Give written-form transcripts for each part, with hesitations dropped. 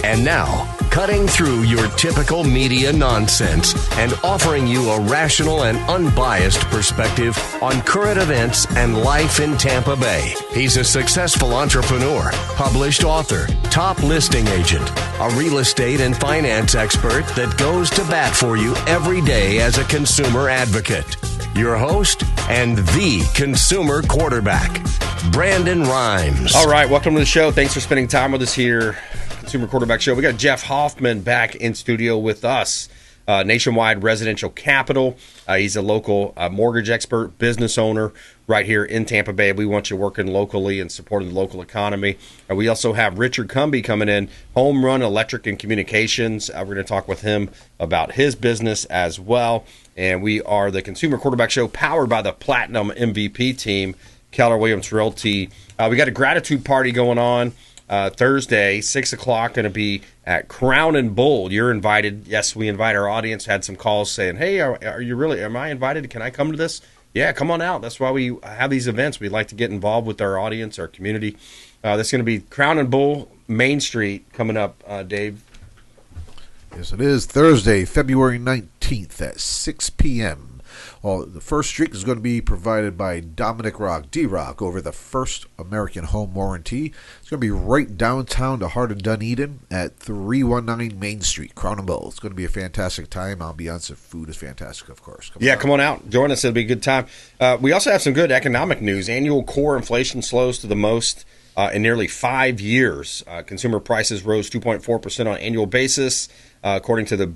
And now, cutting through your typical media nonsense and offering you a rational and unbiased perspective on current events and life in Tampa Bay. He's a successful entrepreneur, published author, top listing agent, a real estate and finance expert that goes to bat for you every day as a consumer advocate. Your host and the consumer quarterback, Brandon Rimes. All right, welcome to the show. Thanks for spending time with us here. Consumer Quarterback Show. We got Jeff Hoffman back in studio with us. Nationwide Residential Capital. He's a local mortgage expert, business owner right here in Tampa Bay. We want you working locally and supporting the local economy. We also have Richard Cubie coming in, Homerun Electric and Communications. We're going to talk with him about his business as well. And we are the Consumer Quarterback Show powered by the Platinum MVP team, Keller Williams Realty. We got a gratitude party going on. Thursday, 6 o'clock, going to be at Crown and Bull. You're invited. Yes, we invite our audience. Had some calls saying, hey, am I invited? Can I come to this? Yeah, come on out. That's why we have these events. We'd like to get involved with our audience, our community. That's going to be Crown and Bull, Main Street, coming up, Dave. Yes, it is Thursday, February 19th at 6 p.m. Well, the first drink is going to be provided by Dominic Rock, D-Rock, over the First American Home Warranty. It's going to be right downtown the heart of Dunedin at 319 Main Street, Crown and Bull. It's going to be a fantastic time. Ambiance of food is fantastic, of course. Come on out. Join us. It'll be a good time. We also have some good economic news. Annual core inflation slows to the most in nearly 5 years. Consumer prices rose 2.4% on an annual basis, according to the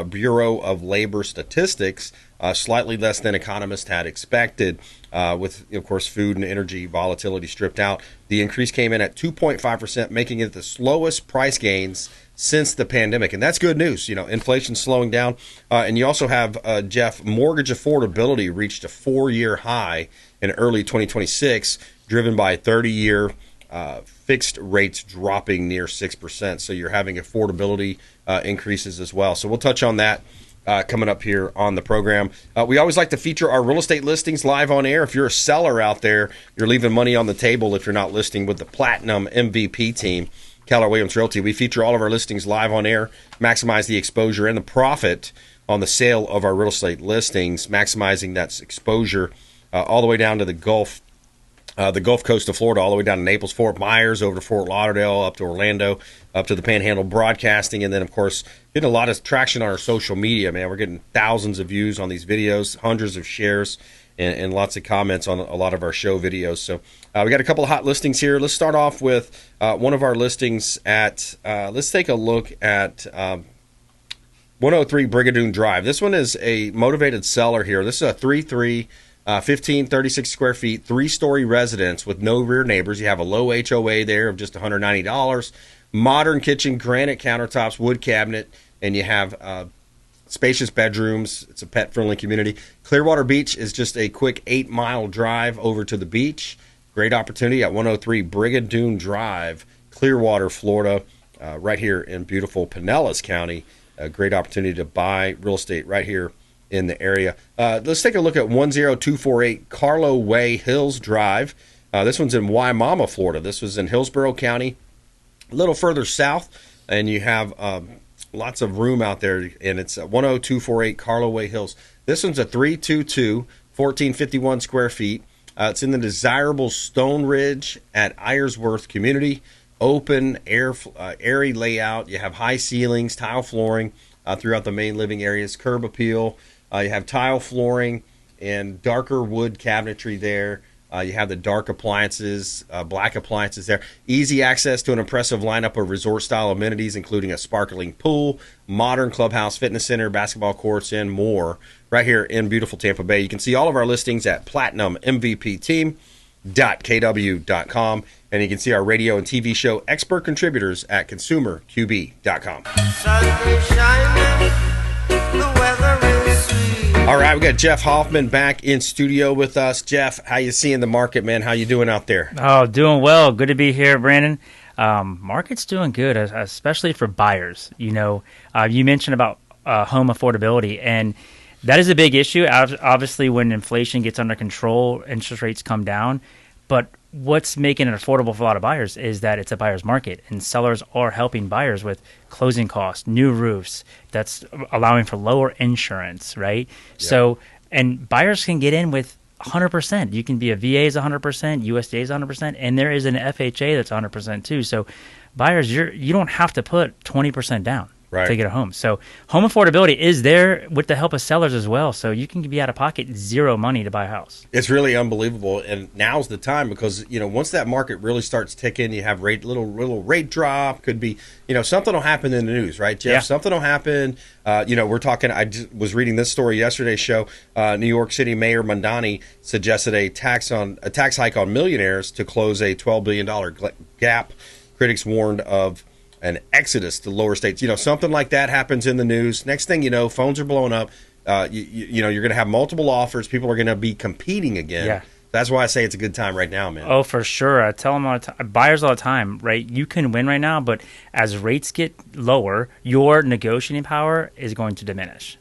Bureau of Labor Statistics. Slightly less than economists had expected, with, of course, food and energy volatility stripped out. The increase came in at 2.5%, making it the slowest price gains since the pandemic. And that's good news. You know, inflation's slowing down. And you also have, Jeff, mortgage affordability reached a 4-year high in early 2026, driven by 30-year fixed rates dropping near 6%. So you're having affordability increases as well. So we'll touch on that coming up here on the program. We always like to feature our real estate listings live on air. If you're a seller out there, you're leaving money on the table if you're not listing with the Platinum MVP team, Keller Williams Realty. We feature all of our listings live on air, maximize the exposure and the profit on the sale of our real estate listings, maximizing that exposure all the way down to the Gulf Coast of Florida, all the way down to Naples, Fort Myers, over to Fort Lauderdale, up to Orlando, up to the Panhandle Broadcasting, and then, of course, getting a lot of traction on our social media, man. We're getting thousands of views on these videos, hundreds of shares, and lots of comments on a lot of our show videos. So we got a couple of hot listings here. Let's start off with one of our listings at, let's take a look at 103 Brigadoon Drive. This one is a motivated seller here. This is a 36 square feet, 3-story residence with no rear neighbors. You have a low HOA there of just $190. Modern kitchen, granite countertops, wood cabinet, and you have spacious bedrooms. It's a pet-friendly community. Clearwater Beach is just a quick 8-mile drive over to the beach. Great opportunity at 103 Brigadoon Drive, Clearwater, Florida, right here in beautiful Pinellas County. A great opportunity to buy real estate right here in the area. Let's take a look at 10248 Carlo Way Hills Drive. This one's in Waimama, Florida. This was in Hillsborough County, a little further south, and you have lots of room out there, and it's 10248 Carlo Way Hills. This one's a 322, 1451 square feet. It's in the desirable Stone Ridge at Iresworth community. Open, airy layout. You have high ceilings, tile flooring throughout the main living areas, curb appeal. You have tile flooring and darker wood cabinetry there. You have the dark appliances, black appliances there. Easy access to an impressive lineup of resort-style amenities, including a sparkling pool, modern clubhouse, fitness center, basketball courts, and more right here in beautiful Tampa Bay. You can see all of our listings at platinummvpteam.kw.com, and you can see our radio and TV show expert contributors at consumerqb.com. All right, we got Jeff Hoffman back in studio with us. Jeff, how you seeing the market, man? How you doing out there? Oh, doing well. Good to be here, Brandon. Market's doing good, especially for buyers. You know, you mentioned about home affordability, and that is a big issue. Obviously, when inflation gets under control, interest rates come down. But what's making it affordable for a lot of buyers is that it's a buyer's market, and sellers are helping buyers with closing costs, new roofs. That's allowing for lower insurance, right? Yeah. So, and buyers can get in with 100%. You can be a VA is 100%, USDA is 100%, and there is an FHA that's 100% too. So, buyers, you don't have to put 20% down. Right. To get a home. So home affordability is there with the help of sellers as well. So you can be out of pocket zero money to buy a house. It's really unbelievable. And now's the time because, once that market really starts ticking, you have little rate drop. Could be, something will happen in the news, right, Jeff? Yeah. Something will happen. We're talking, was reading this story yesterday's show. New York City Mayor Mondani suggested a tax hike on millionaires to close a $12 billion gap. Critics warned of an exodus to lower states. Something like that happens in the news. Next thing you know, phones are blowing up. You're going to have multiple offers. People are going to be competing again. Yeah. That's why I say it's a good time right now, man. Oh, for sure. I tell them all the time, buyers all the time, right? You can win right now, but as rates get lower, your negotiating power is going to diminish.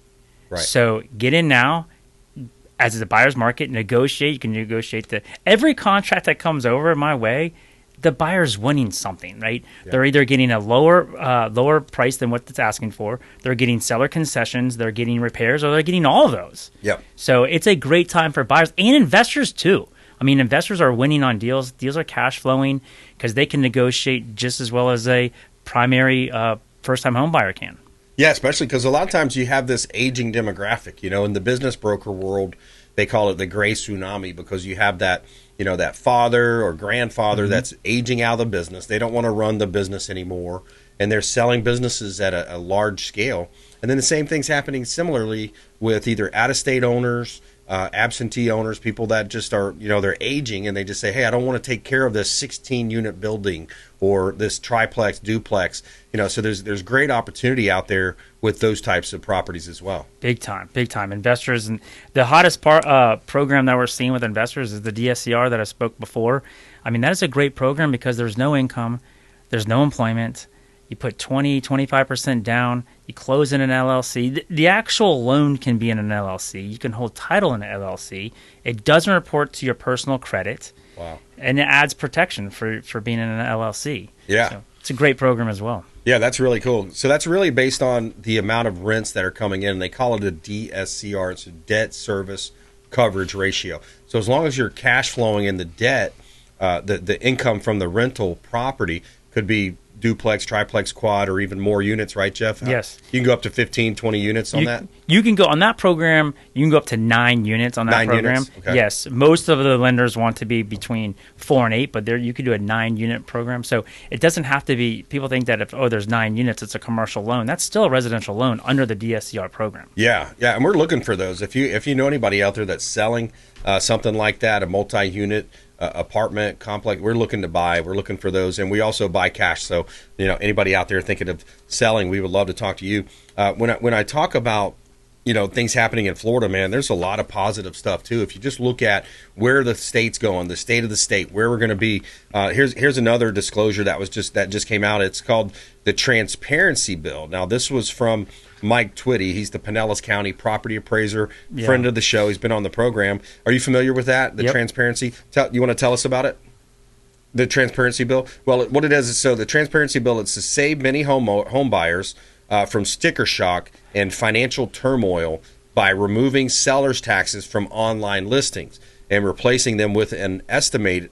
Right. So get in now. As a buyer's market, negotiate. You can negotiate every contract that comes over my way. The buyer's winning something, right? Yeah. They're either getting a lower price than what it's asking for, they're getting seller concessions, they're getting repairs, or they're getting all of those. Yep. So it's a great time for buyers and investors too. I mean, investors are winning on deals. Deals are cash flowing because they can negotiate just as well as a primary first-time home buyer can. Yeah, especially because a lot of times you have this aging demographic. In the business broker world, they call it the gray tsunami because you have that that father or grandfather that's aging out of the business. They don't want to run the business anymore, and they're selling businesses at a large scale. And then the same thing's happening similarly with either out-of-state owners, absentee owners, people that just are, they're aging, and they just say, hey, I don't want to take care of this 16-unit building or this triplex, duplex. So there's great opportunity out there with those types of properties as well. Big time. Investors, and the hottest program that we're seeing with investors is the DSCR that I spoke before. I mean, that is a great program because there's no income, there's no employment. You put 20-25% down, you close in an LLC. The actual loan can be in an LLC. You can hold title in an LLC. It doesn't report to your personal credit. Wow. And it adds protection for being in an LLC. Yeah. So it's a great program as well. Yeah, that's really cool. So that's really based on the amount of rents that are coming in. They call it a DSCR. It's a debt service coverage ratio. So as long as you're cash flowing in the debt, the income from the rental property could be duplex, triplex, quad, or even more units, right, Jeff? Yes. You can go up to 15, 20 units on that? You can go on that program. You can go up to 9 units on that 9 program. Units? Okay. Yes. Most of the lenders want to be between 4 and 8, but you could do a 9-unit program. So it doesn't have to be, people think that if, there's 9 units, it's a commercial loan. That's still a residential loan under the DSCR program. Yeah. And we're looking for those. If you know anybody out there that's selling something like that, a multi-unit apartment complex, we're looking for those, and we also buy cash. So anybody out there thinking of selling, we would love to talk to you. When I talk about things happening in Florida, man, there's a lot of positive stuff too. If you just look at where the state's going, the state of the state, where we're going to be, here's another disclosure that just came out. It's called the Transparency Bill. Now this was from Mike Twitty. He's the Pinellas County property appraiser, friend of the show. He's been on the program. Are you familiar with that, the transparency? You want to tell us about it? The Transparency Bill? Well, what it is so the Transparency Bill, it's to save many home buyers from sticker shock and financial turmoil by removing sellers' taxes from online listings and replacing them with an estimate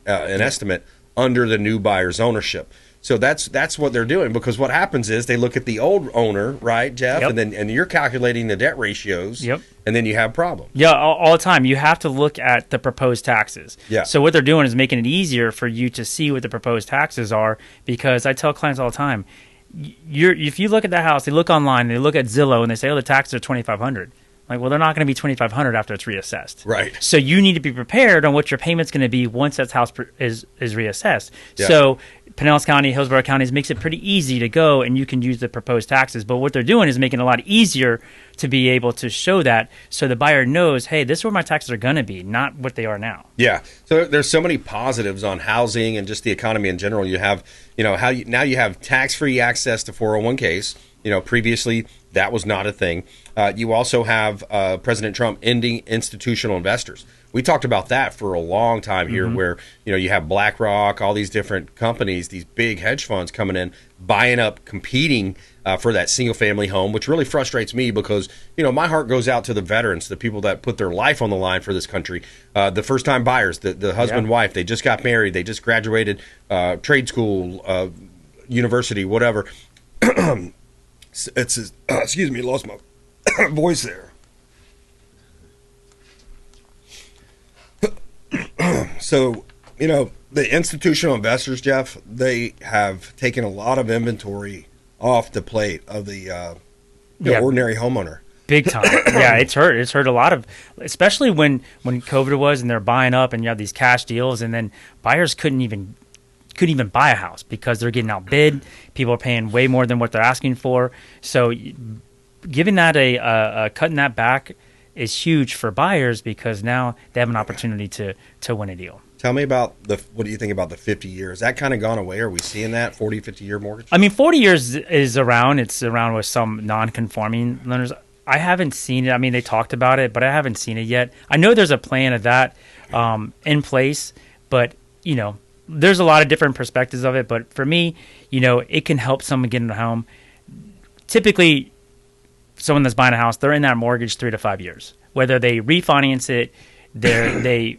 under the new buyer's ownership. So that's what they're doing, because what happens is they look at the old owner, right, Jeff, and you're calculating the debt ratios, and then you have problems. Yeah, all the time. You have to look at the proposed taxes. Yeah. So what they're doing is making it easier for you to see what the proposed taxes are, because I tell clients all the time, if you look at that house, they look online, they look at Zillow, and they say, the taxes are $2,500. Like, well, they're not going to be $2,500 after it's reassessed. Right. So you need to be prepared on what your payment's going to be once that house is reassessed. Yeah. So Pinellas County, Hillsborough counties makes it pretty easy to go, and you can use the proposed taxes. But what they're doing is making it a lot easier to be able to show that, so the buyer knows, hey, this is where my taxes are going to be, not what they are now. Yeah. So there's so many positives on housing and just the economy in general. You have, now you have tax-free access to 401ks. Previously that was not a thing. You also have President Trump ending institutional investors. We talked about that for a long time here, where you have BlackRock, all these different companies, these big hedge funds coming in, buying up, competing for that single-family home, which really frustrates me because my heart goes out to the veterans, the people that put their life on the line for this country, the first-time buyers, the husband, wife, they just got married, they just graduated trade school, university, whatever. Excuse me, lost my voice there. So, the institutional investors, Jeff, they have taken a lot of inventory off the plate of the ordinary homeowner. Big time. Yeah, it's hurt. It's hurt a lot of, especially when COVID was and they're buying up and you have these cash deals, and then buyers couldn't even buy a house because they're getting outbid. People are paying way more than what they're asking for. So giving that cutting that back is huge for buyers because now they have an opportunity to win a deal. Tell me about what do you think about the 50 years? Is that kind of gone away? Are we seeing that 40, 50-year mortgage? I mean, 40 years is around. It's around with some non-conforming lenders. I haven't seen it. I mean, they talked about it, but I haven't seen it yet. I know there's a plan of that in place, but, there's a lot of different perspectives of it. But for me, it can help someone get into a home. Typically, someone that's buying a house, they're in that mortgage 3 to 5 years. Whether they refinance it, they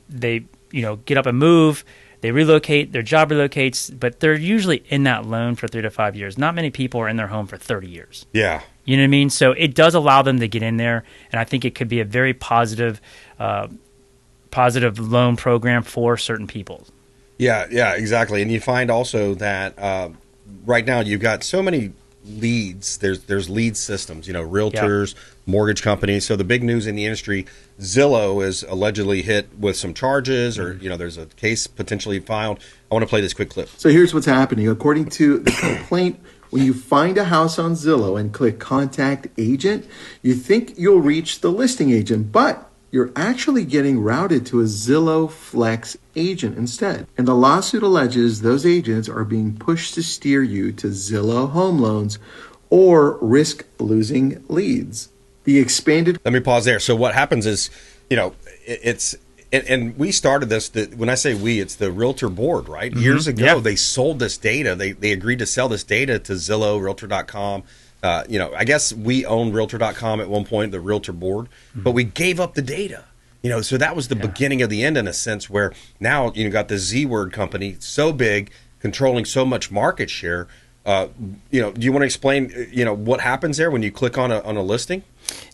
get up and move, they relocate, their job relocates, but they're usually in that loan for 3 to 5 years. Not many people are in their home for 30 years. Yeah. You know what I mean? So it does allow them to get in there, and I think it could be a very positive loan program for certain people. Yeah, exactly. And you find also that right now you've got so many leads. There's lead systems, realtors, mortgage companies. So the big news in the industry, Zillow is allegedly hit with some charges, or there's a case potentially filed. I want to play this quick clip. So here's what's happening. According to the complaint, when you find a house on Zillow and click Contact Agent, you think you'll reach the listing agent, but you're actually getting routed to a Zillow Flex agent instead. And the lawsuit alleges those agents are being pushed to steer you to Zillow Home Loans or risk losing leads. The expanded... Let me pause there. So what happens is, it's... And we started this, when I say we, it's the Realtor board, right? Mm-hmm. Years ago, they sold this data. They agreed to sell this data to Zillow, Realtor.com. I guess we owned Realtor.com at one point, the Realtor board, but we gave up the data. So that was the beginning of the end in a sense, where now you got the Z word company so big, controlling so much market share. Do you want to explain what happens there when you click on a listing?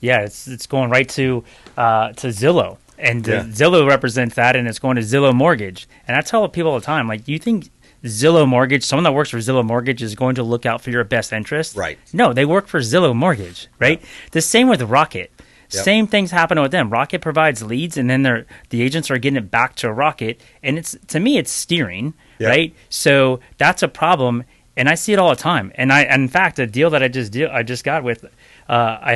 Yeah, it's going right to Zillow, and Zillow represents that, and it's going to Zillow Mortgage. And I tell people all the time, like, you think Zillow Mortgage, someone that works for Zillow Mortgage is going to look out for your best interest? Right. No, they work for Zillow Mortgage, right? Yep. The same with Rocket. Yep. Same things happen with them. Rocket provides leads, and then the agents are getting it back to Rocket, and to me it's steering, right? So that's a problem, and I see it all the time. And in fact, a deal that I just got with, I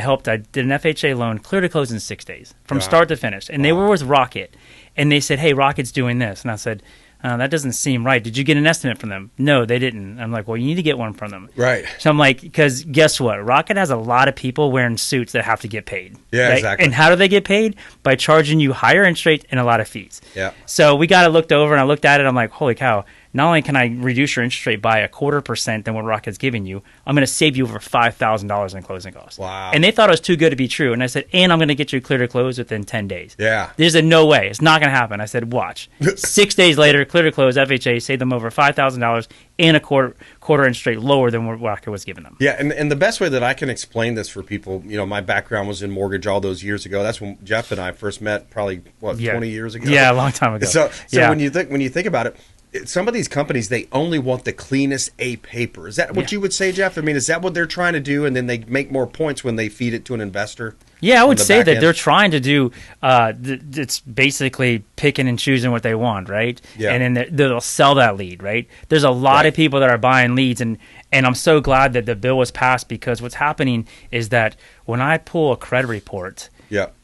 did an FHA loan, clear to close in 6 days from start to finish, and they were with Rocket, and they said, "Hey, Rocket's doing this," and I said, that doesn't seem right. Did you get an estimate from them? No, they didn't. I'm like, well, you need to get one from them. Right. So I'm like, because guess what? Rocket has a lot of people wearing suits that have to get paid. Yeah, right? exactly. And how do they get paid? By charging you higher interest rate and a lot of fees. Yeah. So we got it looked over, and I looked at it. I'm like, holy cow. Not only can I reduce your interest rate by 0.25% than what Rocket's giving you, I'm going to save you over $5,000 in closing costs. Wow. And they thought it was too good to be true. And I said, and I'm going to get you clear to close within 10 days. Yeah. There's a no way. It's not going to happen. I said, watch. 6 days later, clear to close, FHA saved them over $5,000 and a quarter interest rate lower than what Rocket was giving them. Yeah, and the best way that I can explain this for people, my background was in mortgage all those years ago. That's when Jeff and I first met, probably, 20 years ago? Yeah, a long time ago. So when you think about it, some of these companies, they only want the cleanest A paper. Is that what you would say, Jeff? I mean, is that what they're trying to do, and then they make more points when they feed it to an investor? Yeah, I would say that they're trying to do it's basically picking and choosing what they want, right? Yeah. And then they'll sell that lead, right? There's a lot of people that are buying leads, and I'm so glad that the bill was passed, because what's happening is that when I pull a credit report,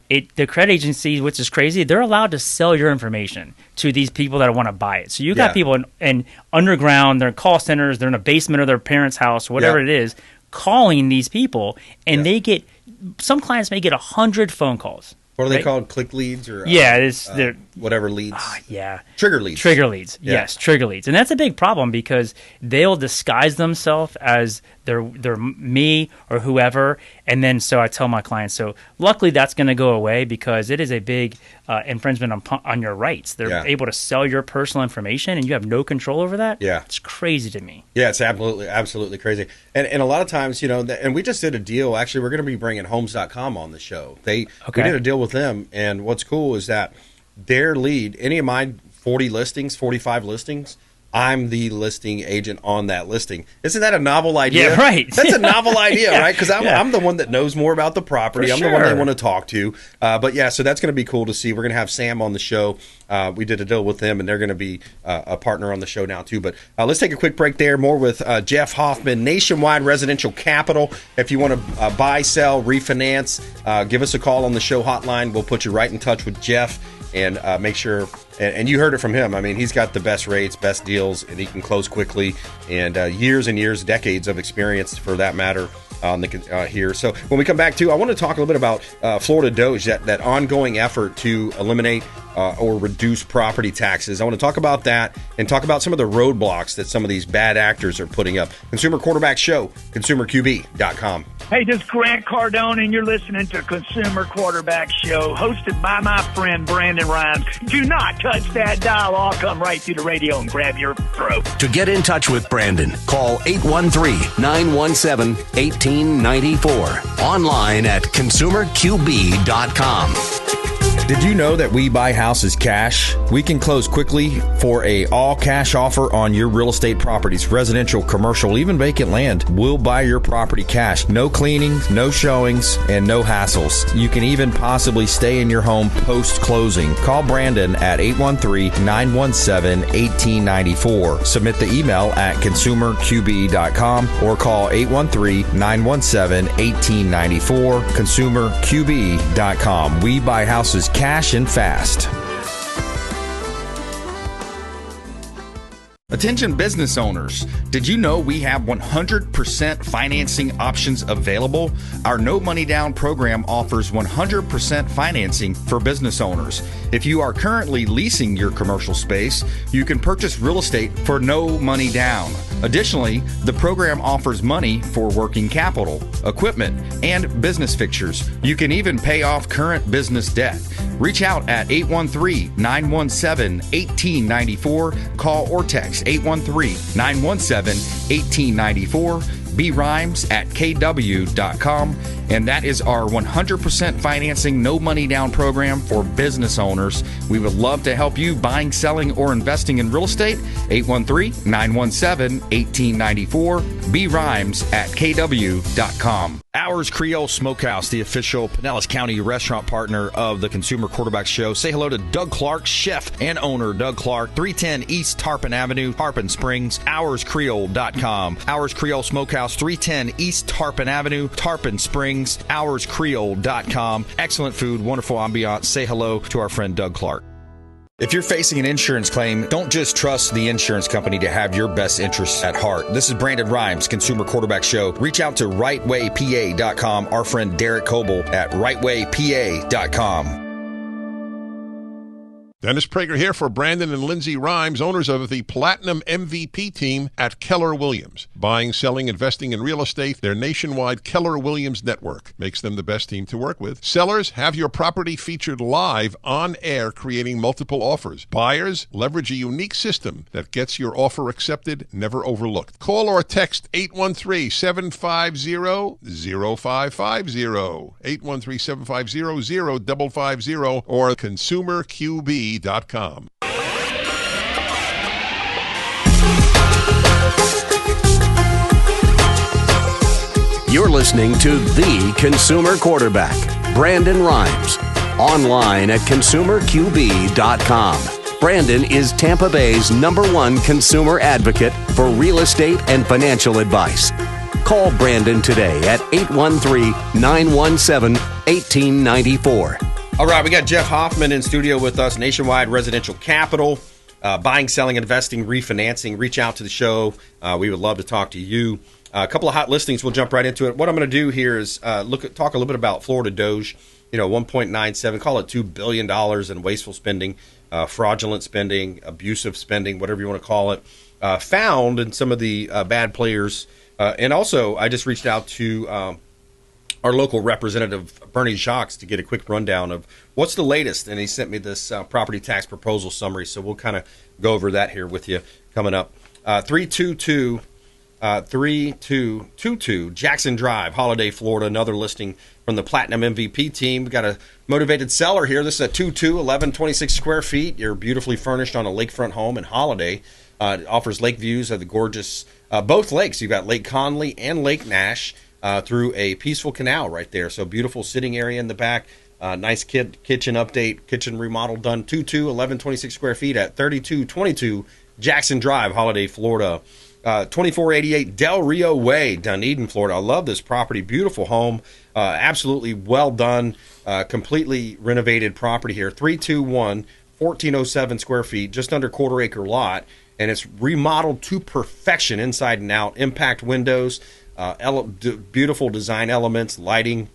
the credit agency, which is crazy, they're allowed to sell your information to these people that want to buy it. So you got people in underground, they're in call centers, they're in a basement of their parents' house, whatever it is, calling these people, and they get, some clients may get 100 phone calls. What are they called? Click leads or they're whatever leads? Trigger leads. Yeah. Yes, trigger leads, and that's a big problem because they'll disguise themselves as they're me or whoever, and then so I tell my clients. So luckily, that's going to go away because it is a big infringement on your rights. They're able to sell your personal information, and you have no control over that. Yeah, it's crazy to me. Yeah, it's absolutely crazy. And a lot of times, and we just did a deal. Actually, we're going to be bringing Homes.com on the show. We did a deal with them, and what's cool is that their lead, any of my 45 listings, I'm the listing agent on that listing. Isn't that a novel idea? Yeah, right. That's a novel idea, right? Because I'm the one that knows more about the property. I'm the one they want to talk to. So that's going to be cool to see. We're going to have Sam on the show. We did a deal with them, and they're going to be a partner on the show now, too. But let's take a quick break there. More with Jeff Hoffman, Nationwide Residential Capital. If you want to buy, sell, refinance, give us a call on the show hotline. We'll put you right in touch with Jeff. And make sure, and you heard it from him. I mean, he's got the best rates, best deals, and he can close quickly. And years and years, decades of experience, for that matter, on the here. So when we come back, too, I want to talk a little bit about Florida Doge, that ongoing effort to eliminate or reduce property taxes. I want to talk about that and talk about some of the roadblocks that some of these bad actors are putting up. Consumer Quarterback Show, consumerqb.com. Hey, this is Grant Cardone, and you're listening to Consumer Quarterback Show, hosted by my friend Brandon Rimes. Do not touch that dial. I'll come right through the radio and grab your throat. To get in touch with Brandon, call 813-917-1894. Online at consumerqb.com. Did you know that we buy houses cash? We can close quickly for a all-cash offer on your real estate properties, residential, commercial, even vacant land. We'll buy your property cash. No cleaning, no showings, and no hassles. You can even possibly stay in your home post-closing. Call Brandon at 813-917-1894. Submit the email at consumerqb.com or call 813-917-1894. consumerqb.com. We buy houses cash and fast. Attention business owners. Did you know we have 100% financing options available? Our no money down program offers 100% financing for business owners. If you are currently leasing your commercial space, you can purchase real estate for no money down. Additionally, the program offers money for working capital, equipment, and business fixtures. You can even pay off current business debt. Reach out at 813-917-1894. Call or text 813-917-1894. Rimes at kw.com. And that is our 100% financing, no money down program for business owners. We would love to help you buying, selling, or investing in real estate. 813-917-1894. Rimes at kw.com. Ours Creole Smokehouse, the official Pinellas County restaurant partner of the Consumer Quarterback Show. Say hello to Doug Clark, chef and owner Doug Clark, 310 East Tarpon Avenue, Tarpon Springs, ourscreole.com. Ours Creole Smokehouse, 310 East Tarpon Avenue, Tarpon Springs, ourscreole.com. Excellent food, wonderful ambiance. Say hello to our friend Doug Clark. If you're facing an insurance claim, don't just trust the insurance company to have your best interests at heart. This is Brandon Rimes, Consumer Quarterback Show. Reach out to rightwaypa.com, our friend Derek Coble at rightwaypa.com. Dennis Prager here for Brandon and Lindsay Rimes, owners of the Platinum MVP team at Keller Williams. Buying, selling, investing in real estate, their nationwide Keller Williams network makes them the best team to work with. Sellers, have your property featured live on air, creating multiple offers. Buyers, leverage a unique system that gets your offer accepted, never overlooked. Call or text 813-750-0550, 813-750-0550, or consumerqb.com. You're listening to The Consumer Quarterback, Brandon Rimes. Online at consumerqb.com. Brandon is Tampa Bay's #1 consumer advocate for real estate and financial advice. Call Brandon today at 813-917-1894. All right, we got Jeff Hoffman in studio with us, Nationwide Residential Capital, buying, selling, investing, refinancing. Reach out to the show. We would love to talk to you. A couple of hot listings. We'll jump right into it. What I'm going to do here is talk a little bit about Florida Doge. 1.97, call it $2 billion in wasteful spending, fraudulent spending, abusive spending, whatever you want to call it, found in some of the bad players. And also, I just reached out to our local representative, Bernie Jacques, to get a quick rundown of what's the latest. And he sent me this property tax proposal summary. So we'll kind of go over that here with you coming up. 3222 Jackson Drive, Holiday, Florida. Another listing from the Platinum MVP team. We've got a motivated seller here. This is a 1126 square feet. You're beautifully furnished on a lakefront home in Holiday. It offers lake views of the gorgeous both lakes. You've got Lake Conley and Lake Nash through a peaceful canal right there. So beautiful sitting area in the back. Nice kitchen update, kitchen remodel done. 1126 square feet at 3222 Jackson Drive, Holiday, Florida. 2488 Del Rio Way, Dunedin, Florida. I love this property. Beautiful home. Absolutely well done. Completely renovated property here. 321, 1407 square feet, just under quarter acre lot. And it's remodeled to perfection inside and out. Impact windows, beautiful design elements, lighting,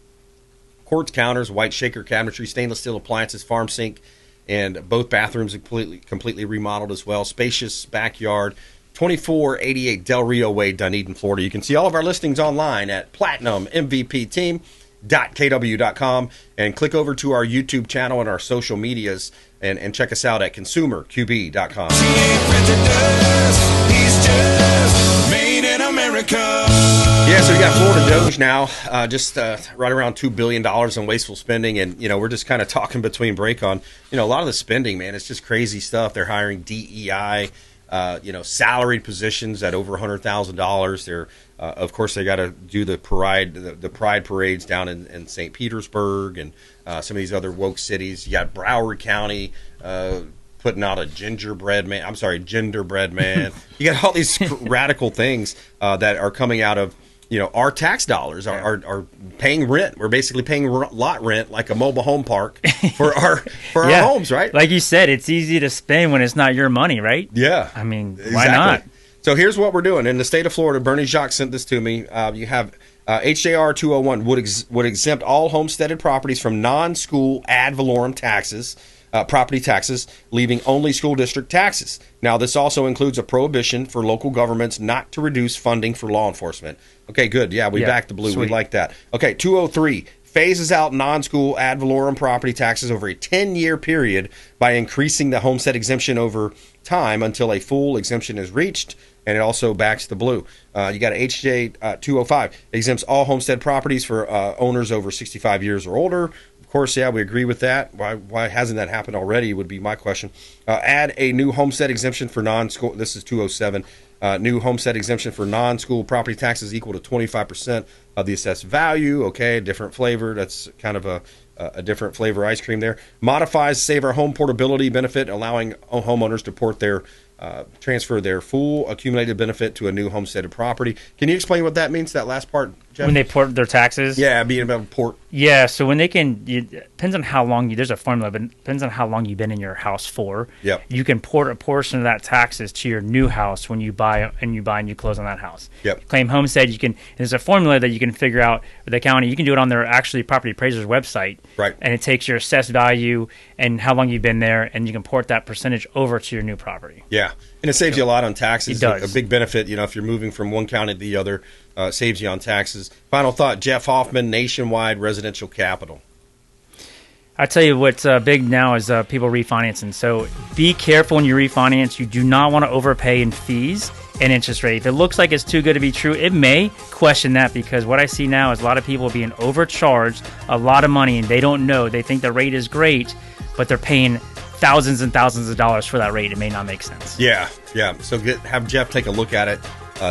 quartz counters, white shaker cabinetry, stainless steel appliances, farm sink, and both bathrooms are completely remodeled as well. Spacious backyard. 2488 Del Rio Way, Dunedin, Florida. You can see all of our listings online at platinummvpteam.kw.com and click over to our YouTube channel and our social medias and check us out at consumerqb.com. He ain't prejudice, he's just made in America. Yeah, so we got Florida Doge now, just right around $2 billion in wasteful spending. And, we're just kind of talking between break on, a lot of the spending, man. It's just crazy stuff. They're hiring DEI. Salaried positions at over $100,000. They're, of course, they got to do the pride parades down in St. Petersburg and some of these other woke cities. You got Broward County putting out a genderbread man. You got all these radical things that are coming out of our tax dollars are paying rent. We're basically paying lot rent like a mobile home park for our homes, right? Like you said, it's easy to spend when it's not your money, right? Yeah. I mean, exactly. Why not? So here's what we're doing. In the state of Florida, Bernie Jacques sent this to me. You have HJR 201 would exempt all homesteaded properties from non-school ad valorem taxes, property taxes, leaving only school district taxes. Now, this also includes a prohibition for local governments not to reduce funding for law enforcement. Okay, good. Yeah, we backed the blue. Sweet. We like that. Okay, 203 phases out non-school ad valorem property taxes over a 10-year period by increasing the homestead exemption over time until a full exemption is reached, and it also backs the blue. You got HJ 205 exempts all homestead properties for owners over 65 years or older. Of course, yeah, we agree with that. Why hasn't that happened already would be my question. Add a new homestead exemption for non-school. This is 207. New homestead exemption for non-school property taxes equal to 25% of the assessed value. Okay, different flavor. That's kind of a different flavor ice cream there. Modifies Save Our Home portability benefit, allowing homeowners to transfer their full accumulated benefit to a new homesteaded property. Can you explain what that means, that last part, Jeff? When they port their taxes? Yeah, being about port. Yeah, so when they can, depends on how long there's a formula, but it depends on how long you've been in your house for. Yep. You can port a portion of that taxes to your new house when you buy and you close on that house. Yep. Claim homestead, there's a formula that you can figure out with the county. You can do it on their actually property appraiser's website. Right. And it takes your assessed value and how long you've been there, and you can port that percentage over to your new property. Yeah. And it saves you a lot on taxes. It does. A big benefit, if you're moving from one county to the other, saves you on taxes. Final thought, Jeff Hoffman, Nationwide Residential Capital. I tell you what's big now is people refinancing. So be careful when you refinance. You do not want to overpay in fees and interest rate. If it looks like it's too good to be true, it may question that, because what I see now is a lot of people being overcharged a lot of money and they don't know. They think the rate is great, but they're paying thousands and thousands of dollars for that rate. It may not make sense. Yeah. So have Jeff take a look at it.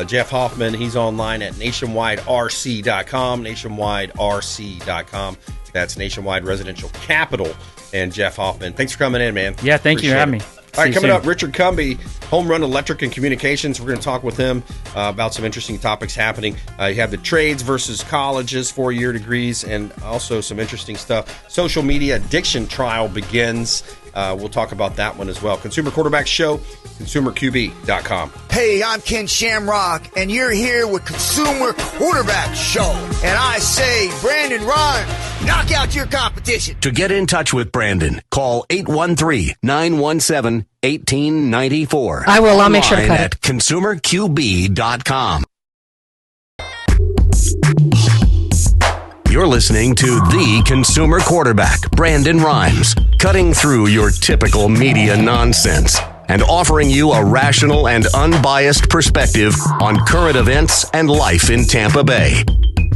Jeff Hoffman, he's online at nationwiderc.com, nationwiderc.com. That's Nationwide Residential Capital. And Jeff Hoffman, thanks for coming in, man. Yeah, thank you for having me. All right, you coming soon. up, Richard Cubie, Homerun Electric and Communications. We're going to talk with him about some interesting topics happening. You have the trades versus colleges, 4-year degrees, and also some interesting stuff. Social media addiction trial begins. We'll talk about that one as well. Consumer Quarterback Show, consumerqb.com. Hey, I'm Ken Shamrock, and you're here with Consumer Quarterback Show. And I say, Brandon Rhymes, knock out your competition. To get in touch with Brandon, call 813-917-1894. I will. I'll make sure to cut at consumerqb.com. You're listening to the Consumer Quarterback, Brandon Rimes, cutting through your typical media nonsense and offering you a rational and unbiased perspective on current events and life in Tampa Bay.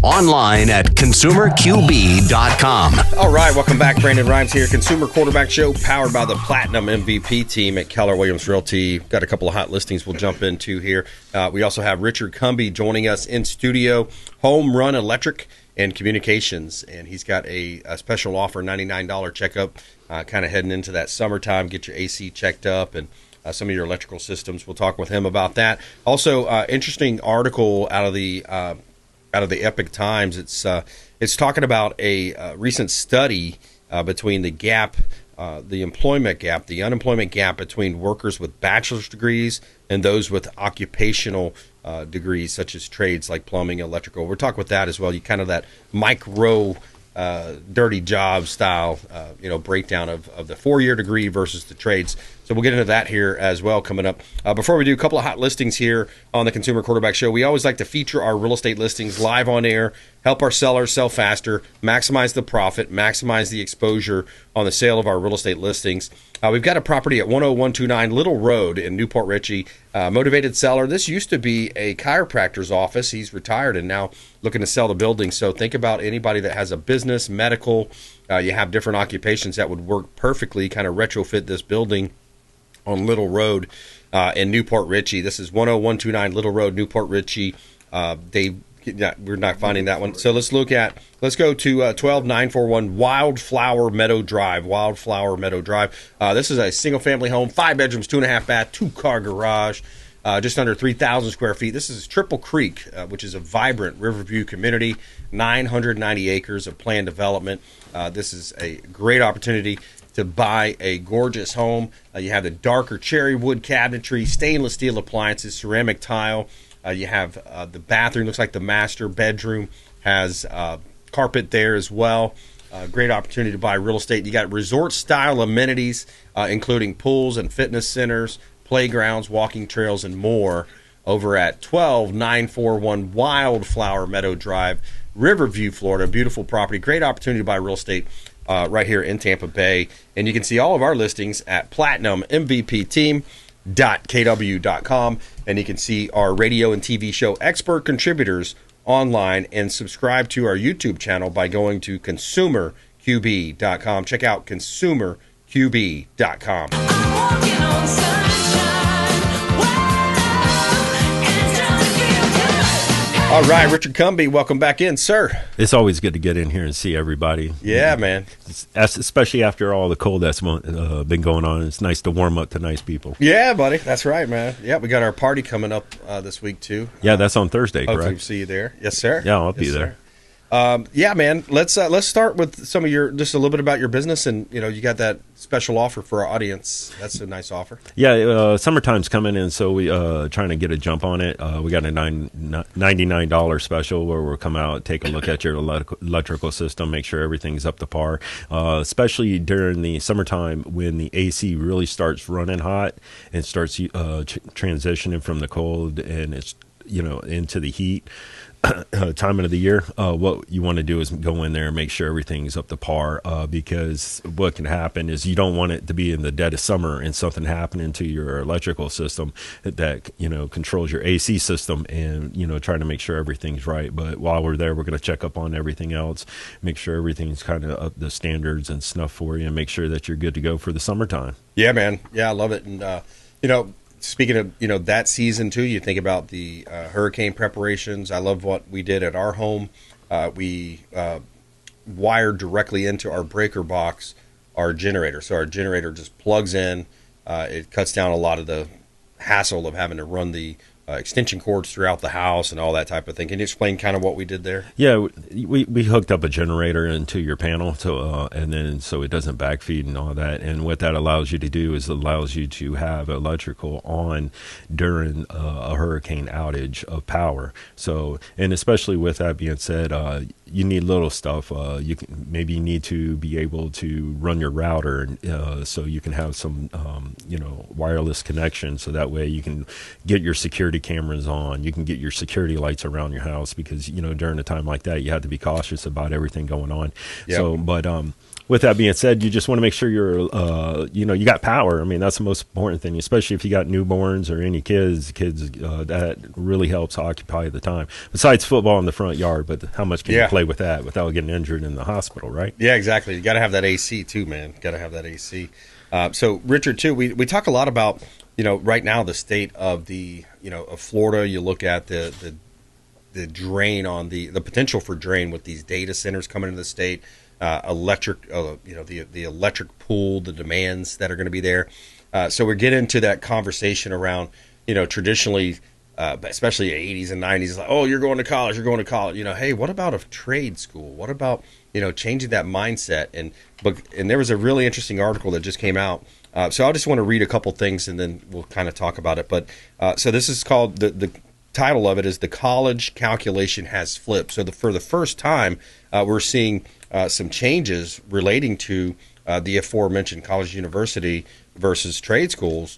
Online at consumerqb.com. All right, welcome back. Brandon Rimes here. Consumer Quarterback Show, powered by the Platinum MVP team at Keller Williams Realty. Got a couple of hot listings we'll jump into here. We also have Richard Cubie joining us in studio, Homerun Electric and Communications, and he's got a special offer, $99 checkup, kind of heading into that summertime. Get your AC checked up and some of your electrical systems. We'll talk with him about that. Also, interesting article out of the Epic Times. It's talking about a recent study between the gap, the employment gap, the unemployment gap between workers with bachelor's degrees and those with occupational degrees, such as trades like plumbing, electrical. We'll talk with that as well. You kind of that micro dirty job style, breakdown of the 4-year degree versus the trades. So we'll get into that here as well coming up. Before we do, a couple of hot listings here on the Consumer Quarterback Show. We always like to feature our real estate listings live on air, help our sellers sell faster, maximize the profit, maximize the exposure on the sale of our real estate listings. We've got a property at 10129 Little Road in Newport Richey. Motivated seller. This used to be a chiropractor's office. He's retired and now looking to sell the building. So think about anybody that has a business, medical, you have different occupations that would work perfectly, kind of retrofit this building on Little Road in Newport Richey. This is 10129 Little Road, Newport Richey. We're not finding that one. So let's go to 12941 Wildflower Meadow Drive. Wildflower Meadow Drive. This is a single-family home, 5 bedrooms, 2.5 bath, 2-car garage, just under 3,000 square feet. This is Triple Creek, which is a vibrant Riverview community, 990 acres of planned development. This is a great opportunity to buy a gorgeous home. You have the darker cherry wood cabinetry, stainless steel appliances, ceramic tile. You have the bathroom, looks like the master bedroom has carpet there as well. Great opportunity to buy real estate. You got resort-style amenities, including pools and fitness centers, playgrounds, walking trails, and more over at 12941 Wildflower Meadow Drive, Riverview, Florida. Beautiful property. Great opportunity to buy real estate right here in Tampa Bay. And you can see all of our listings at platinummvpteam.kw.com. And you can see our radio and TV show expert contributors online and subscribe to our YouTube channel by going to consumerqb.com. Check out consumerqb.com. All right, Richard Cubie, welcome back in, sir. It's always good to get in here and see everybody. Yeah, man. Especially after all the cold that's been going on. It's nice to warm up to nice people. Yeah, buddy. That's right, man. Yeah, we got our party coming up this week, too. Yeah, that's on Thursday, correct? Hopefully we'll see you there. Yes, sir. Yeah, I'll be there. Yeah, man. Let's start with some of just a little bit about your business, and you got that special offer for our audience. That's a nice offer. Yeah, summertime's coming in, so we trying to get a jump on it. We got a $99 special where we'll come out, take a look at your electrical system, make sure everything's up to par. Especially during the summertime when the AC really starts running hot and starts transitioning from the cold and it's into the heat. Time of the year, what you want to do is go in there and make sure everything's up to par, because what can happen is you don't want it to be in the dead of summer and something happening to your electrical system that controls your AC system, and trying to make sure everything's right. But while we're there, we're going to check up on everything else, make sure everything's kind of up the standards and stuff for you, and make sure that you're good to go for the summertime. Yeah, man. Yeah, I love it. And speaking of, that season too, you think about the hurricane preparations. I love what we did at our home. We wired directly into our breaker box our generator. So our generator just plugs in, It cuts down a lot of the hassle of having to run the extension cords throughout the house and all that type of thing. Can you explain kind of what we did there? Yeah, we hooked up a generator into your panel, and then so it doesn't backfeed and all that. And what that allows you to do is allows you to have electrical on during a hurricane outage of power. So, and especially with that being said, you need little stuff. You need to be able to run your router, so you can have some wireless connection. So that way you can get your security cameras on. You can get your security lights around your house because during a time like that you have to be cautious about everything going on. Yep. So, but with that being said, you just want to make sure you're you got power. I mean, that's the most important thing, especially if you got newborns or any kids. That really helps occupy the time. Besides football in the front yard, but how much can you play with that without getting injured in the hospital, right? Yeah, exactly. You got to have that AC too, man. Got to have that AC. So, Richard, too, we talk a lot about right now the state of of Florida. You look at the drain on the potential for drain with these data centers coming into the state. Electric, the electric pool, the demands that are going to be there. So we get into that conversation around, traditionally, especially 80s and 90s, like, oh, you're going to college. Hey, what about a trade school? What about, changing that mindset? And there was a really interesting article that just came out. So I just want to read a couple things and then we'll kind of talk about it. But so this is called, the title of it is The College Calculation Has Flipped. So for the first time, we're seeing some changes relating to the aforementioned college university versus trade schools.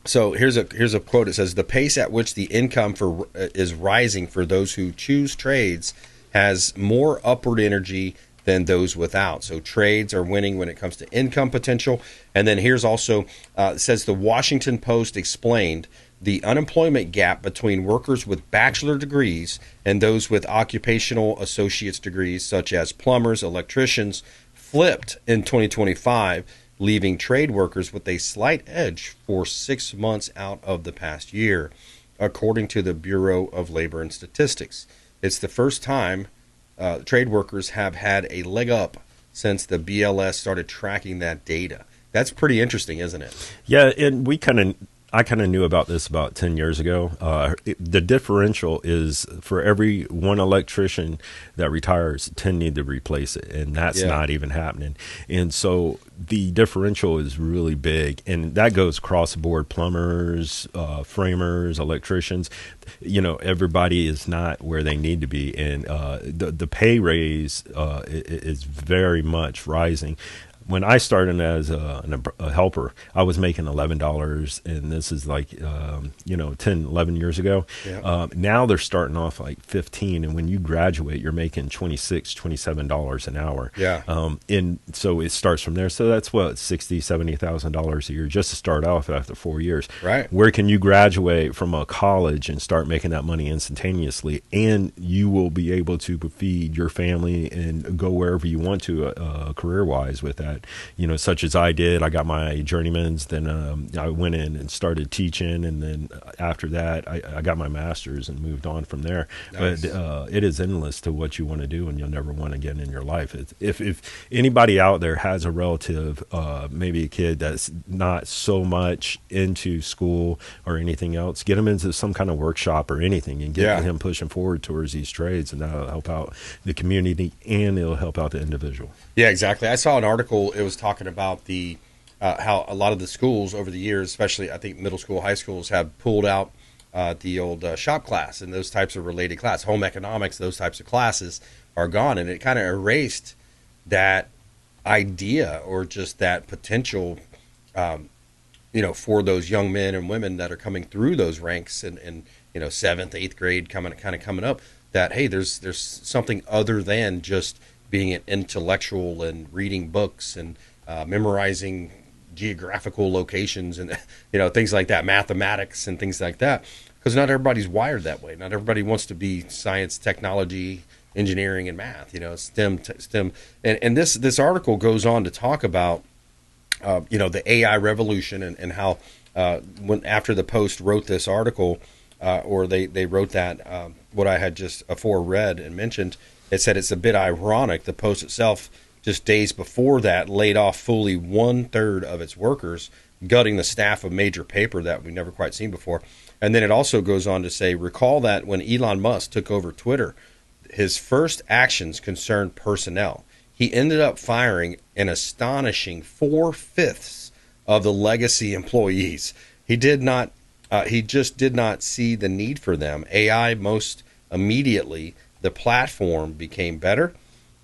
So here's a quote. It says, "The pace at which the income is rising for those who choose trades has more upward energy than those without." So trades are winning when it comes to income potential. And then here's also, it says, the Washington Post explained the unemployment gap between workers with bachelor degrees and those with occupational associates degrees, such as plumbers, electricians, flipped in 2025, leaving trade workers with a slight edge for 6 months out of the past year, according to the Bureau of Labor and Statistics. It's the first time trade workers have had a leg up since the BLS started tracking that data. That's pretty interesting, isn't it? Yeah, and I kind of knew about this about 10 years ago. The differential is for every one electrician that retires, 10 need to replace it, and that's not even happening. And so the differential is really big, and that goes across the board. Plumbers, framers, electricians, everybody is not where they need to be, and the pay raise is very much rising. When I started as a helper, I was making $11, and this is like 10, 11 years ago. Yeah. Now they're starting off like $15, and when you graduate, you're making $26, $27 an hour. Yeah. And so it starts from there. So that's what, $60,000, $70,000 a year just to start off after 4 years. Right. Where can you graduate from a college and start making that money instantaneously, and you will be able to feed your family and go wherever you want to career-wise with that. Such as I did. I got my journeyman's, then I went in and started teaching, and then after that I got my master's and moved on from there. Nice. But it is endless to what you want to do, and you'll never want again in your life. If anybody out there has a relative, maybe a kid that's not so much into school or anything else, get him into some kind of workshop or anything and get him pushing forward towards these trades, and that'll help out the community and it'll help out the individual. Yeah, exactly. I saw an article. It was talking about the how a lot of the schools over the years, especially I think middle school, high schools, have pulled out the old shop class and those types of related classes, home economics, those types of classes are gone, and it kind of erased that idea or just that potential, for those young men and women that are coming through those ranks and 7th, 8th grade coming up. That hey, there's something other than just being an intellectual and reading books and memorizing geographical locations and things like that, mathematics and things like that, because not everybody's wired that way. Not everybody wants to be science, technology, engineering, and math. STEM. And this article goes on to talk about the AI revolution and how when after the Post wrote this article or they wrote that what I had just afore read and mentioned. It said it's a bit ironic. The Post itself just days before that, laid off fully 1/3 of its workers, gutting the staff of major paper that we've never quite seen before. And then it also goes on to say, recall that when Elon Musk took over Twitter, his first actions concerned personnel. He ended up firing an astonishing 4/5 of the legacy employees. He just did not see the need for them. AI most immediately, the platform became better,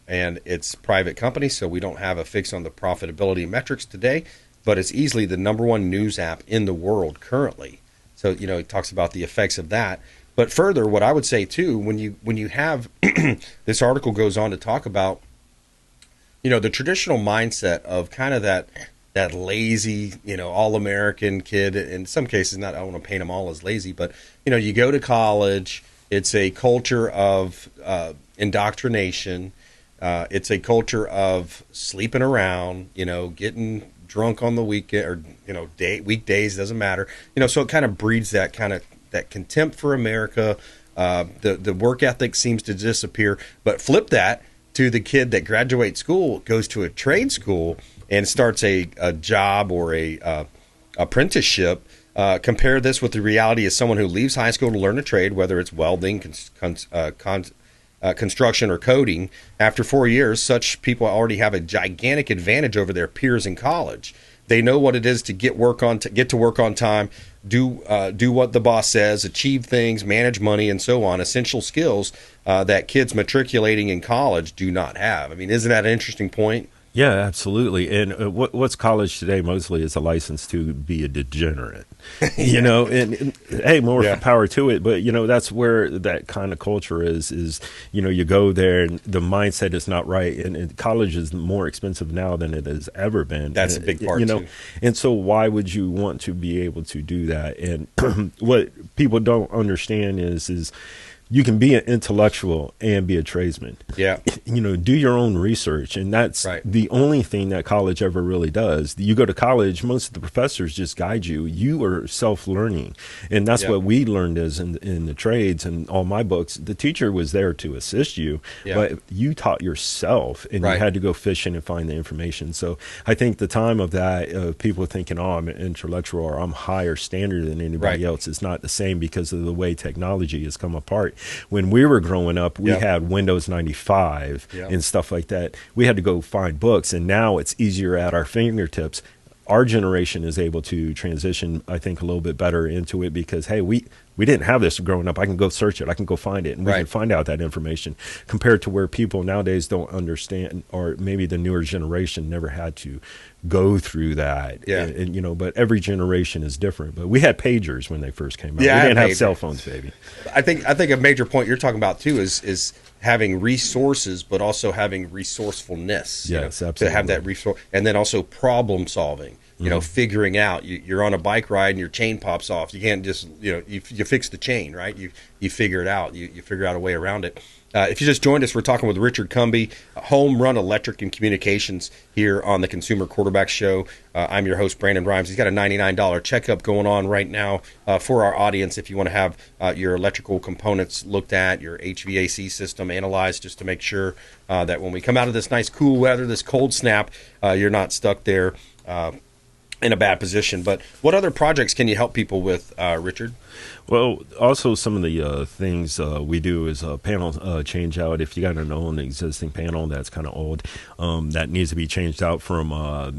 and it's a private company, so we don't have a fix on the profitability metrics today, but it's easily the number one news app in the world currently. So, he talks about the effects of that. But further, what I would say too, when you have this article goes on to talk about, the traditional mindset of kind of that lazy, all-American kid. In some cases, I don't want to paint them all as lazy, but you go to college. It's a culture of indoctrination. It's a culture of sleeping around. Getting drunk on the weekend or weekdays, doesn't matter. So it kind of breeds that contempt for America. The work ethic seems to disappear. But flip that to the kid that graduates school, goes to a trade school, and starts a job or a apprenticeship. Compare this with the reality of someone who leaves high school to learn a trade, whether it's welding, construction, or coding. After 4 years, such people already have a gigantic advantage over their peers in college. They know what it is to get to work on time, do what the boss says, achieve things, manage money, and so on. Essential skills that kids matriculating in college do not have. I mean, isn't that an interesting point? Yeah, absolutely. And what's college today mostly is a license to be a degenerate, and hey, more power to it. But, that's where that kind of culture is, you go there and the mindset is not right. And college is more expensive now than it has ever been. That's a big part, too. And so why would you want to be able to do that? And what people don't understand is you can be an intellectual and be a tradesman. Yeah. Do your own research. And that's the only thing that college ever really does. You go to college, most of the professors just guide you. You are self-learning. And that's what we learned is in the trades and all my books. The teacher was there to assist you, but you taught yourself and you had to go fishing and find the information. So I think the time of that, people thinking, I'm an intellectual or I'm higher standard than anybody else, is not the same because of the way technology has come apart. When we were growing up, we had Windows 95 and stuff like that. We had to go find books, and now it's easier at our fingertips. Our generation is able to transition, I think, a little bit better into it because, hey, we didn't have this growing up. I can go search it. I can go find it, and we can find out that information compared to where people nowadays don't understand, or maybe the newer generation never had to go through that. And but every generation is different. But we had pagers when they first came out. We didn't have cell phones, baby. I think a major point you're talking about too is having resources, but also having resourcefulness. Yes, absolutely. To have that resource, and then also problem solving. Figuring out. You're on a bike ride and your chain pops off. You can't just you fix the chain, right? You figure it out. You figure out a way around it. If you just joined us, we're talking with Richard Cubie, Homerun Electric and Communications here on the Consumer Quarterback Show. I'm your host, Brandon Rimes. He's got a $99 checkup going on right now for our audience if you want to have your electrical components looked at, your HVAC system analyzed, just to make sure that when we come out of this nice cool weather, this cold snap, you're not stuck there in a bad position. But what other projects can you help people with, Richard? Well, also some of the things we do is a panel change out. If you got an old existing panel that's kind of old, that needs to be changed out from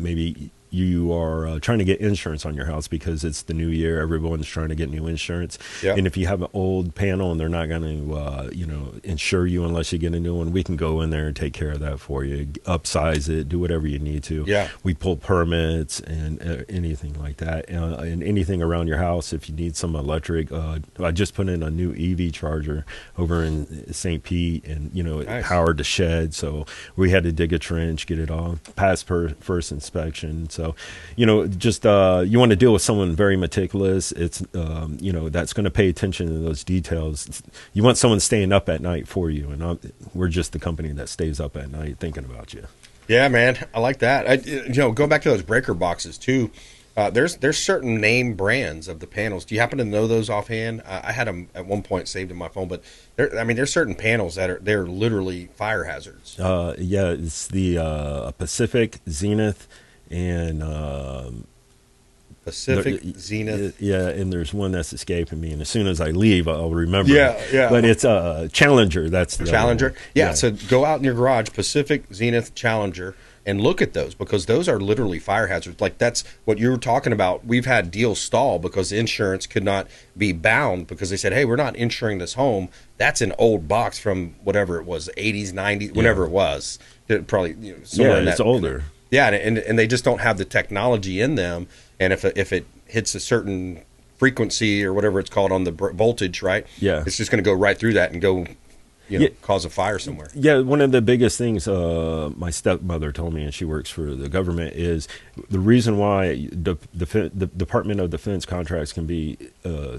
maybe you are trying to get insurance on your house because it's the new year. Everyone's trying to get new insurance. Yep. And if you have an old panel and they're not going to, insure you unless you get a new one, we can go in there and take care of that for you, upsize it, do whatever you need to. Yeah. We pull permits and anything like that. And anything around your house, if you need some electric, I just put in a new EV charger over in St. Pete and, it powered the shed. So we had to dig a trench, get it all, pass first inspection. So, just you want to deal with someone very meticulous. It's, that's going to pay attention to those details. You want someone staying up at night for you. And we're just the company that stays up at night thinking about you. Yeah, man. I like that. Going back to those breaker boxes, too, There's certain name brands of the panels. Do you happen to know those offhand? I had them at one point saved in my phone, but there's certain panels that they're literally fire hazards. Yeah, it's the Pacific, Zenith, and Pacific, Zenith. Yeah, and there's one that's escaping me, and as soon as I leave, I'll remember. Yeah. But it's Challenger. That's the Challenger. Yeah, so go out in your garage, Pacific, Zenith, Challenger, and look at those, because those are literally fire hazards. Like, that's what you were talking about. We've had deals stall because insurance could not be bound because they said, hey, we're not insuring this home. That's an old box from whatever it was, 80s, 90s, whatever it was. Probably somewhere in that. It's older. Yeah, and they just don't have the technology in them. And if it hits a certain frequency or whatever it's called on the voltage, right? Yeah. It's just going to go right through that and go, cause a fire somewhere. Yeah, one of the biggest things my stepmother told me, and she works for the government, is the reason why the Department of Defense contracts can be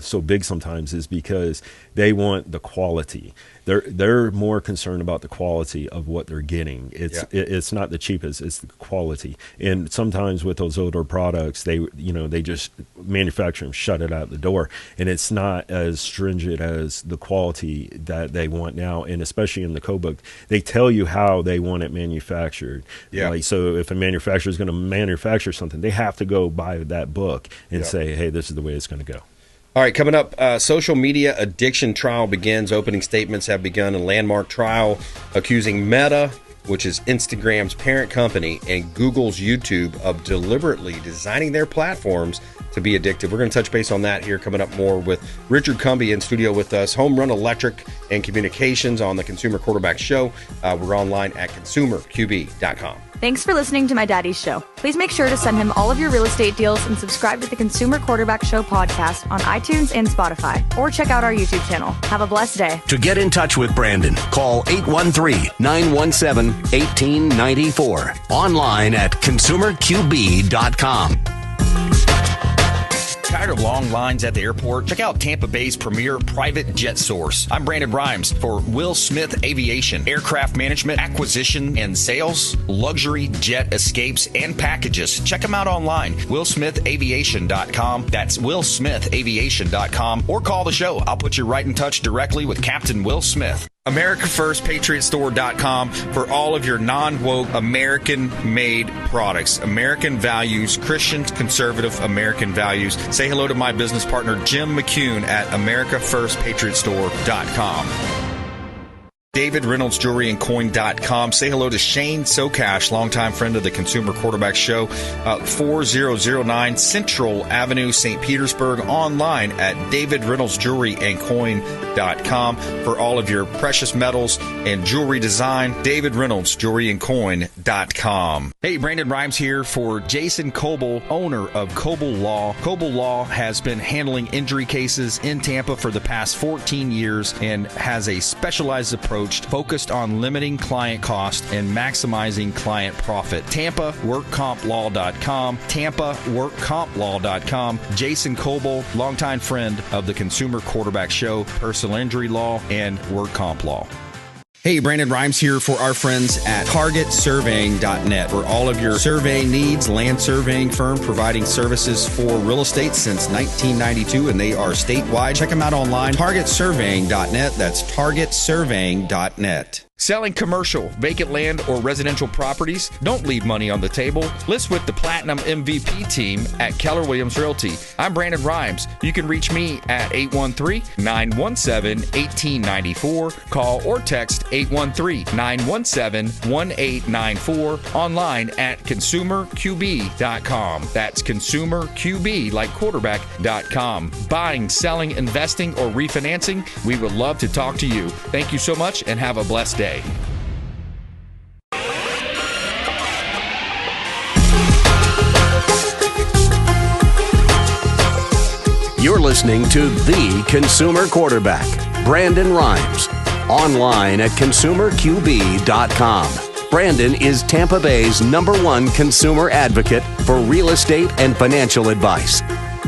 so big sometimes is because they want the quality. They're more concerned about the quality of what they're getting. It's not the cheapest, it's the quality. And sometimes with those older products, they just manufacture them, shut it out the door, and it's not as stringent as the quality that they want now. And especially in the code book, they tell you how they want it manufactured. Yeah. Like, so if a manufacturer is going to manufacture something, they have to go by that book and say, hey, this is the way it's going to go. All right, coming up, social media addiction trial begins. Opening statements have begun. A landmark trial accusing Meta, which is Instagram's parent company, and Google's YouTube of deliberately designing their platforms to be addictive. We're going to touch base on that here coming up more with Richard Cubie in studio with us, Homerun Electric and Communications on the Consumer Quarterback Show. We're online at consumerqb.com. Thanks for listening to my daddy's show. Please make sure to send him all of your real estate deals and subscribe to the Consumer Quarterback Show podcast on iTunes and Spotify, or check out our YouTube channel. Have a blessed day. To get in touch with Brandon, call 813-917-1894. Online at consumerqb.com. Tired of long lines at the airport? Check out Tampa Bay's premier private jet source. I'm Brandon Rimes for Will Smith Aviation. Aircraft management, acquisition, and sales, luxury jet escapes, and packages. Check them out online. WillSmithAviation.com. That's WillSmithAviation.com. Or call the show. I'll put you right in touch directly with Captain Will Smith. AmericaFirstPatriotStore.com for all of your non-woke American-made products. American values, Christian, conservative American values. Say hello to my business partner, Jim McCune at AmericaFirstPatriotStore.com. DavidReynoldsJewelryandCoin.com. Say hello to Shane Socash, longtime friend of the Consumer Quarterback Show, 4009 Central Avenue, St. Petersburg, online at DavidReynoldsJewelryandCoin.com for all of your precious metals and jewelry design. DavidReynoldsJewelryandCoin.com. Hey, Brandon Rimes here for Jason Coble, owner of Coble Law. Coble Law has been handling injury cases in Tampa for the past 14 years and has a specialized approach focused on limiting client cost and maximizing client profit. TampaWorkCompLaw.com. TampaWorkCompLaw.com. Jason Coble, longtime friend of the Consumer Quarterback Show, personal injury law, and work comp law. Hey, Brandon Rimes here for our friends at TargetSurveying.net. For all of your surveying needs, land surveying firm providing services for real estate since 1992, and they are statewide. Check them out online, TargetSurveying.net. That's TargetSurveying.net. Selling commercial, vacant land, or residential properties? Don't leave money on the table. List with the Platinum MVP team at Keller Williams Realty. I'm Brandon Rimes. You can reach me at 813-917-1894. Call or text 813-917-1894. Online at consumerqb.com. That's consumerqb, like quarterback.com. Buying, selling, investing, or refinancing? We would love to talk to you. Thank you so much and have a blessed day. You're listening to The Consumer Quarterback, Brandon Rimes. Online at consumerqb.com. Brandon is Tampa Bay's #1 consumer advocate for real estate and financial advice.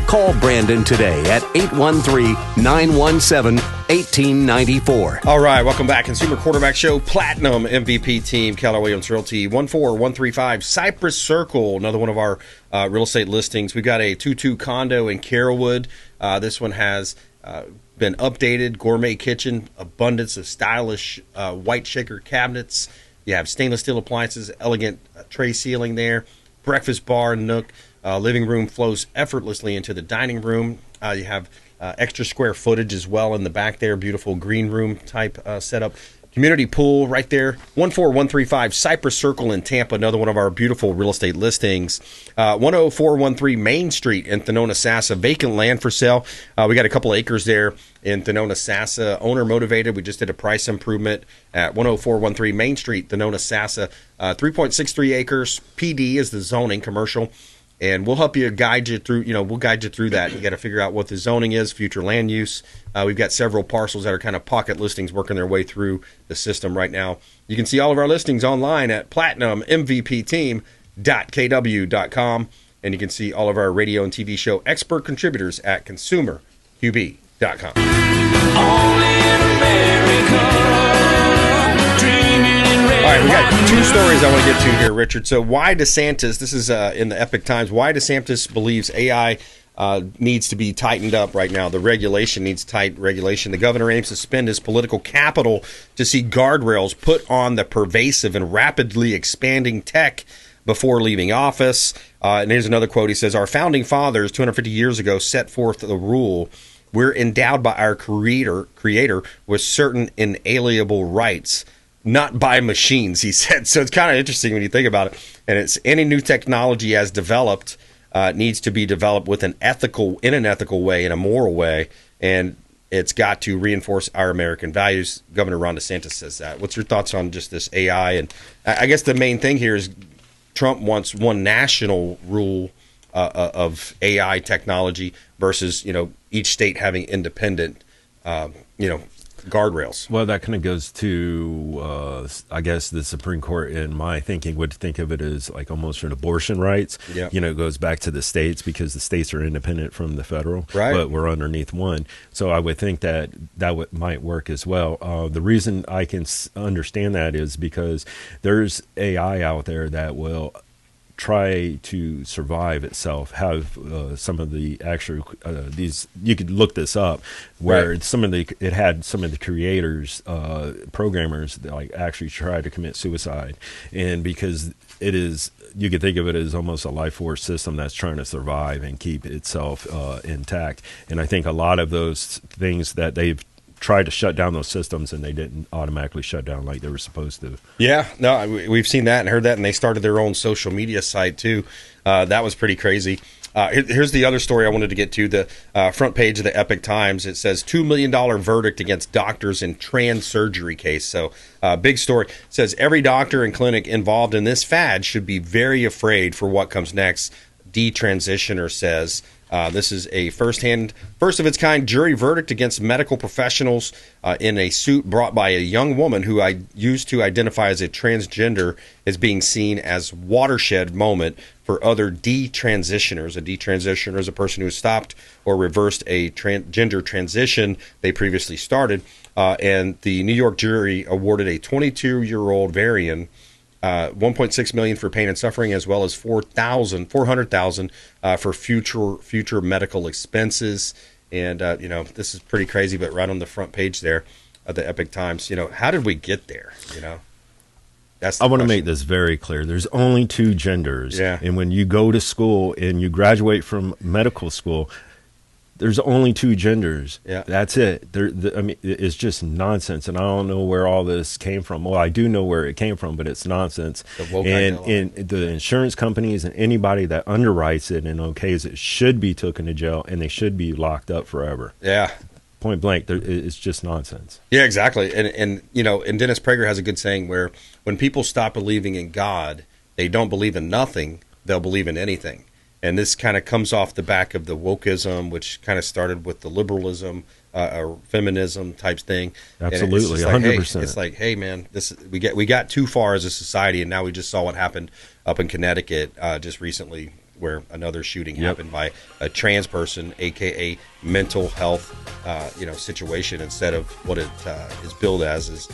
Call Brandon today at 813-917-1894. All right, welcome back. Consumer Quarterback Show, Platinum MVP team, Keller Williams Realty, 14135 Cypress Circle, another one of our real estate listings. We got a 2-2 condo in Carrollwood. This one has been updated, gourmet kitchen, abundance of stylish white shaker cabinets. You have stainless steel appliances, elegant tray ceiling there, breakfast bar, nook. Living room flows effortlessly into the dining room. You have extra square footage as well in the back there. Beautiful green room type setup. Community pool right there. 14135 Cypress Circle in Tampa. Another one of our beautiful real estate listings. 10413 Main Street in Thenona-Sassa. Vacant land for sale. We got a couple acres there in Thenona-Sassa. Owner motivated. We just did a price improvement at 10413 Main Street, Thenona-Sassa. 3.63 acres. PD is the zoning, commercial. And we'll help you guide you through, we'll guide you through that. You got to figure out what the zoning is, future land use. We've got several parcels that are kind of pocket listings working their way through the system right now. You can see all of our listings online at platinummvpteam.kw.com. And you can see all of our radio and TV show expert contributors at consumerqb.com. Only in America. All right, we got two stories I want to get to here, Richard. So why DeSantis, this is in the Epic Times, why DeSantis believes AI needs to be tightened up right now. The regulation needs tight regulation. The governor aims to spend his political capital to see guardrails put on the pervasive and rapidly expanding tech before leaving office. And here's another quote. He says, our founding fathers 250 years ago set forth the rule. We're endowed by our creator with certain inalienable rights, not by machines, he said. So it's kind of interesting when you think about it. And it's any new technology as developed needs to be developed in an ethical way, in a moral way, and it's got to reinforce our American values. Governor Ron DeSantis says that. What's your thoughts on just this AI? And I guess the main thing here is Trump wants one national rule of AI technology versus each state having independent guardrails. Well, that kind of goes to, I guess, the Supreme Court, in my thinking, would think of it as like almost an abortion rights. Yep. It goes back to the states because the states are independent from the federal, right? But we're underneath one. So I would think that might work as well. The reason I can understand that is because there's AI out there that will try to survive itself, have some of the actual these, you could look this up, where right. It had some of the creators, programmers that like actually try to commit suicide, and because it is, you could think of it as almost a life force system that's trying to survive and keep itself intact. And I think a lot of those things that they've tried to shut down those systems, and they didn't automatically shut down like they were supposed to. Yeah, no, we've seen that and heard that, and they started their own social media site too. That was pretty crazy. Here's the other story I wanted to get to. The front page of the Epic Times. It says $2 million verdict against doctors in trans surgery case. So big story. It says every doctor and clinic involved in this fad should be very afraid for what comes next. Detransitioner says. This is a first of its kind jury verdict against medical professionals in a suit brought by a young woman who I used to identify as a transgender is being seen as watershed moment for other detransitioners. A detransitioner is a person who has stopped or reversed a gender transition they previously started. And the New York jury awarded a 22-year-old Varian $1.6 million for pain and suffering, as well as $400,000 for future medical expenses. And this is pretty crazy, but right on the front page there of the Epic Times, how did we get there? That's I want to make this very clear. There's only two genders. Yeah. And when you go to school and you graduate from medical school, there's only two genders. Yeah. That's it. It's just nonsense, and I don't know where all this came from. Well, I do know where it came from, but it's nonsense. And the insurance companies and anybody that underwrites it and okays it should be taken to jail, and they should be locked up forever. Yeah. Point blank, it's just nonsense. Yeah, exactly. And Dennis Prager has a good saying where when people stop believing in God, they don't believe in nothing, they'll believe in anything. And this kind of comes off the back of the wokeism, which kind of started with the liberalism or feminism type thing. Absolutely, 100%. It's like, hey, man, we got too far as a society, and now we just saw what happened up in Connecticut just recently. where another shooting happened by a trans person, aka mental health, situation, instead of what it is billed as is,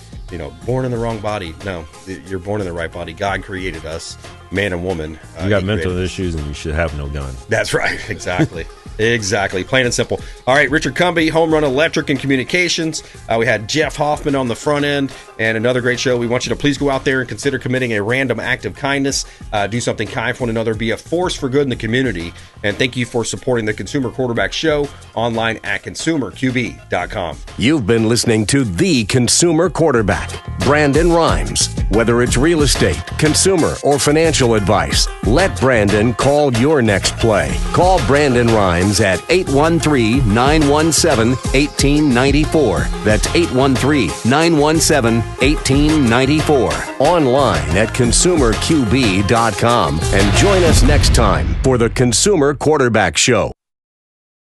born in the wrong body. No, you're born in the right body. God created us, man and woman. You got mental issues, and you should have no gun. That's right. Exactly. Exactly. Plain and simple. All right, Richard Cubie, Homerun Electric and Communications. We had Jeff Hoffman on the front end, and another great show. We want you to please go out there and consider committing a random act of kindness. Do something kind for one another. Be a force for good in the community. And thank you for supporting the Consumer Quarterback Show online at consumerqb.com. You've been listening to The Consumer Quarterback, Brandon Rimes. Whether it's real estate, consumer, or financial advice, let Brandon call your next play. Call Brandon Rimes at 813-917-1894. That's 813-917-1894. Online at consumerqb.com. And join us next time for the Consumer Quarterback Show.